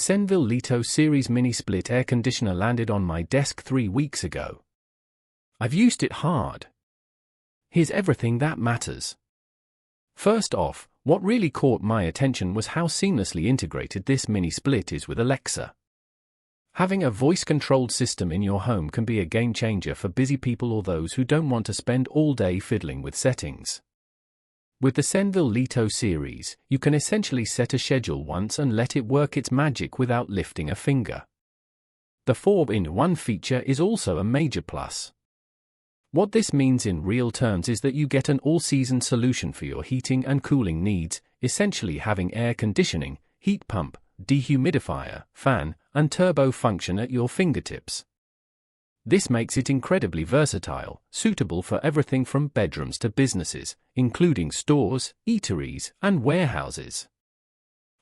Senville Leto Series Mini Split Air Conditioner landed on my desk 3 weeks ago. I've used it hard. Here's everything that matters. First off, what really caught my attention was how seamlessly integrated this mini split is with Alexa. Having a voice-controlled system in your home can be a game-changer for busy people or those who don't want to spend all day fiddling with settings. With the Senville Leto series, you can essentially set a schedule once and let it work its magic without lifting a finger. The 4-in-1 feature is also a major plus. What this means in real terms is that you get an all-season solution for your heating and cooling needs, essentially having air conditioning, heat pump, dehumidifier, fan, and turbo function at your fingertips. This makes it incredibly versatile, suitable for everything from bedrooms to businesses, including stores, eateries, and warehouses.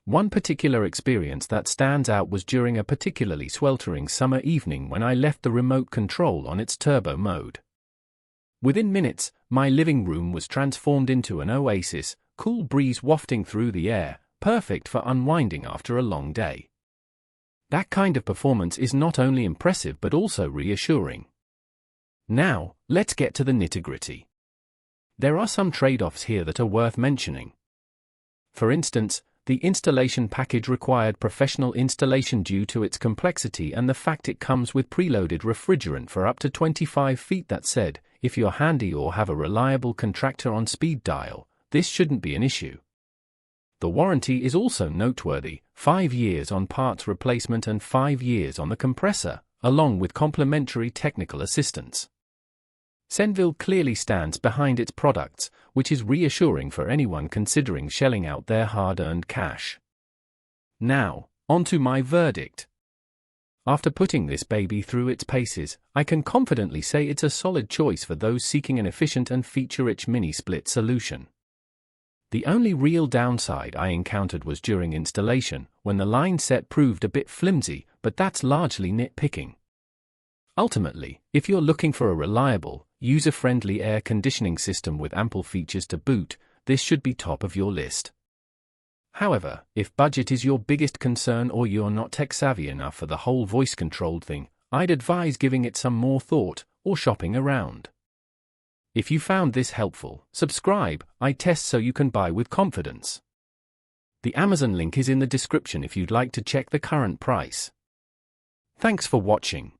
One particular experience that stands out was during a particularly sweltering summer evening when I left the remote control on its turbo mode. Within minutes, my living room was transformed into an oasis, cool breeze wafting through the air, perfect for unwinding after a long day. That kind of performance is not only impressive but also reassuring. Now, let's get to the nitty-gritty. There are some trade-offs here that are worth mentioning. For instance, the installation package required professional installation due to its complexity and the fact it comes with preloaded refrigerant for up to 25 feet. That said, if you're handy or have a reliable contractor on speed dial, this shouldn't be an issue. The warranty is also noteworthy, 5 years on parts replacement and 5 years on the compressor, along with complimentary technical assistance. Senville clearly stands behind its products, which is reassuring for anyone considering shelling out their hard-earned cash. Now, onto my verdict. After putting this baby through its paces, I can confidently say it's a solid choice for those seeking an efficient and feature-rich mini-split solution. The only real downside I encountered was during installation, when the line set proved a bit flimsy, but that's largely nitpicking. Ultimately, if you're looking for a reliable, user-friendly air conditioning system with ample features to boot, this should be top of your list. However, if budget is your biggest concern or you're not tech-savvy enough for the whole voice-controlled thing, I'd advise giving it some more thought, or shopping around. If you found this helpful, subscribe. I test so you can buy with confidence. The Amazon link is in the description if you'd like to check the current price. Thanks for watching.